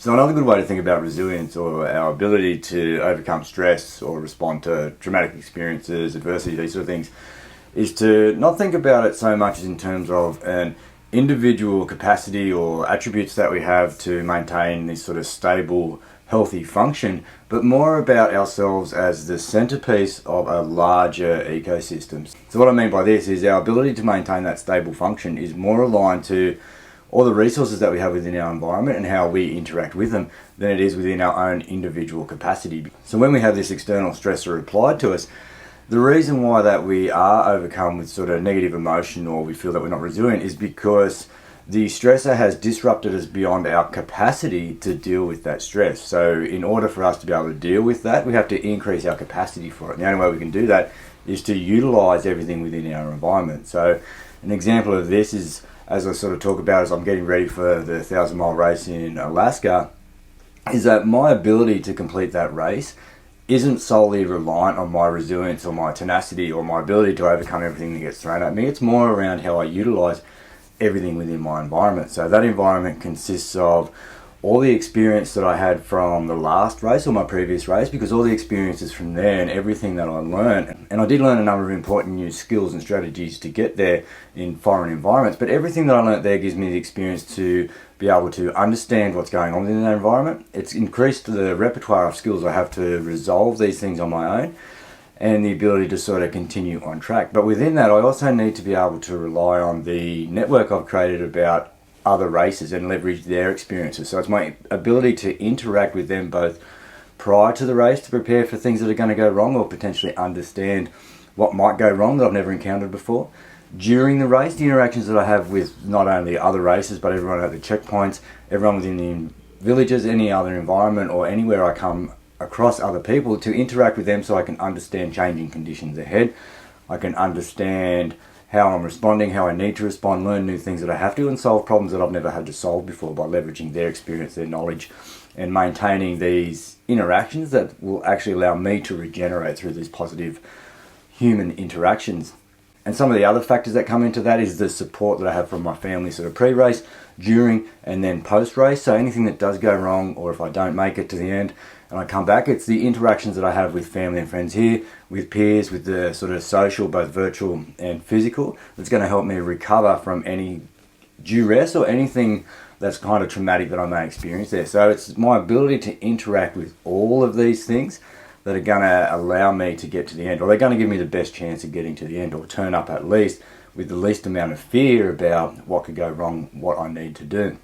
So another good way to think about resilience, or our ability to overcome stress or respond to traumatic experiences, adversity, these sort of things, is to not think about it so much as in terms of an individual capacity or attributes that we have to maintain this sort of stable, healthy function, but more about ourselves as the centerpiece of a larger ecosystem. So what I mean by this is our ability to maintain that stable function is more aligned to all the resources that we have within our environment and how we interact with them than it is within our own individual capacity. So when we have this external stressor applied to us, the reason why that we are overcome with sort of negative emotion, or we feel that we're not resilient, is because the stressor has disrupted us beyond our capacity to deal with that stress. So in order for us to be able to deal with that, we have to increase our capacity for it. And the only way we can do that is to utilize everything within our environment. So an example of this is, as I sort of talk about as I'm getting ready for the 1,000-mile race in Alaska, is that my ability to complete that race isn't solely reliant on my resilience or my tenacity or my ability to overcome everything that gets thrown at me. It's more around how I utilize everything within my environment. So that environment consists of all the experience that I had from the last race or my previous race, because all the experiences from there and everything that I learned, and I did learn a number of important new skills and strategies to get there in foreign environments, but everything that I learned there gives me the experience to be able to understand what's going on within that environment. It's increased the repertoire of skills I have to resolve these things on my own, and the ability to sort of continue on track. But within that, I also need to be able to rely on the network I've created about other races and leverage their experiences. So it's my ability to interact with them both prior to the race to prepare for things that are going to go wrong, or potentially understand what might go wrong that I've never encountered before. During the race, the interactions that I have with not only other races, but everyone at the checkpoints, everyone within the villages, any other environment, or anywhere I come across other people, to interact with them so I can understand changing conditions ahead. I can understand how I'm responding, how I need to respond, learn new things that I have to, and solve problems that I've never had to solve before by leveraging their experience, their knowledge, and maintaining these interactions that will actually allow me to regenerate through these positive human interactions. And some of the other factors that come into that is the support that I have from my family, sort of pre-race, during, and then post-race. So anything that does go wrong, or if I don't make it to the end and I come back, it's the interactions that I have with family and friends here, with peers, with the sort of social, both virtual and physical, that's going to help me recover from any duress or anything that's kind of traumatic that I may experience there. So it's my ability to interact with all of these things that are going to allow me to get to the end, or they're going to give me the best chance of getting to the end, or turn up at least with the least amount of fear about what could go wrong, what I need to do.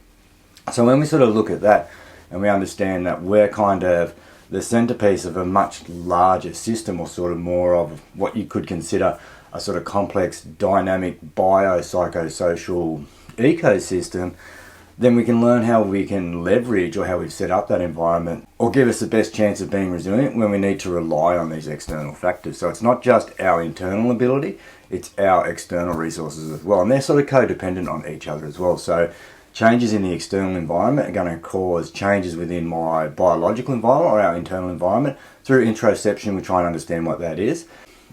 So when we sort of look at that, and we understand that we're kind of the centerpiece of a much larger system, or sort of more of what you could consider a sort of complex, dynamic, biopsychosocial ecosystem, then we can learn how we can leverage, or how we've set up that environment, or give us the best chance of being resilient when we need to rely on these external factors. So it's not just our internal ability, it's our external resources as well. And they're sort of codependent on each other as well. So changes in the external environment are going to cause changes within my biological environment, or our internal environment. Through introspection, we try and understand what that is.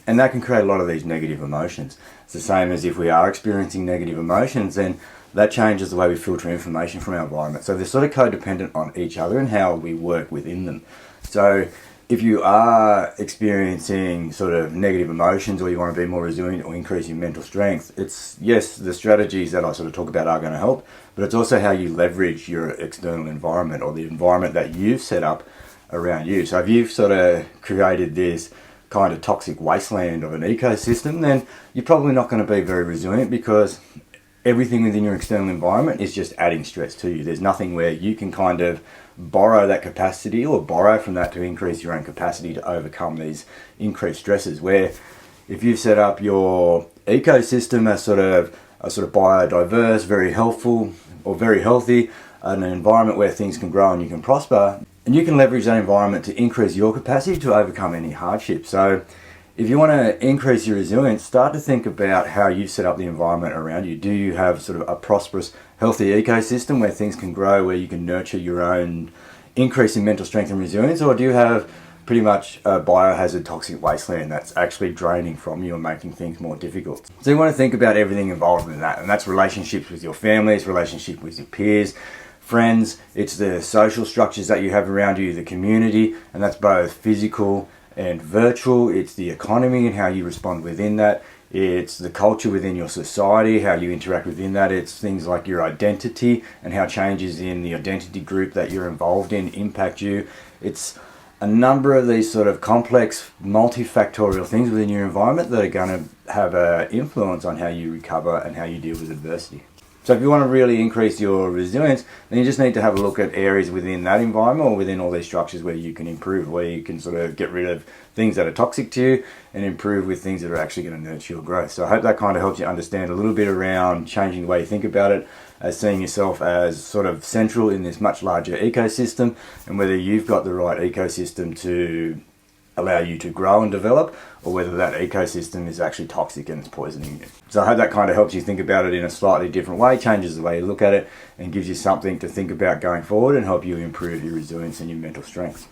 And that can create a lot of these negative emotions. It's the same as if we are experiencing negative emotions, then that changes the way we filter information from our environment. So they're sort of codependent on each other and how we work within them. So if you are experiencing sort of negative emotions, or you want to be more resilient or increase your mental strength, it's, yes, the strategies that I sort of talk about are going to help, but it's also how you leverage your external environment, or the environment that you've set up around you. So if you've sort of created this kind of toxic wasteland of an ecosystem, then you're probably not going to be very resilient, because everything within your external environment is just adding stress to you. There's nothing where you can kind of borrow that capacity, or borrow from that to increase your own capacity to overcome these increased stresses. Where if you've set up your ecosystem as sort of biodiverse, very helpful, or very healthy, an environment where things can grow and you can prosper, and you can leverage that environment to increase your capacity to overcome any hardship. So if you want to increase your resilience, start to think about how you've set up the environment around you. Do you have sort of a prosperous, healthy ecosystem where things can grow, where you can nurture your own increase in mental strength and resilience? Or do you have pretty much a biohazard toxic wasteland that's actually draining from you and making things more difficult? So you want to think about everything involved in that, and that's relationships with your families, relationships with your peers, friends, it's the social structures that you have around you, the community, and that's both physical and virtual. It's the economy and how you respond within that. It's the culture within your society, how you interact within that. It's things like your identity and how changes in the identity group that you're involved in impact you. It's a number of these sort of complex, multifactorial things within your environment that are going to have an influence on how you recover and how you deal with adversity. So if you want to really increase your resilience, then you just need to have a look at areas within that environment or within all these structures where you can improve, where you can sort of get rid of things that are toxic to you and improve with things that are actually going to nurture your growth. So I hope that kind of helps you understand a little bit around changing the way you think about it, as seeing yourself as sort of central in this much larger ecosystem, and whether you've got the right ecosystem to allow you to grow and develop, or whether that ecosystem is actually toxic and it's poisoning you. So I hope that kind of helps you think about it in a slightly different way, changes the way you look at it, and gives you something to think about going forward and help you improve your resilience and your mental strength.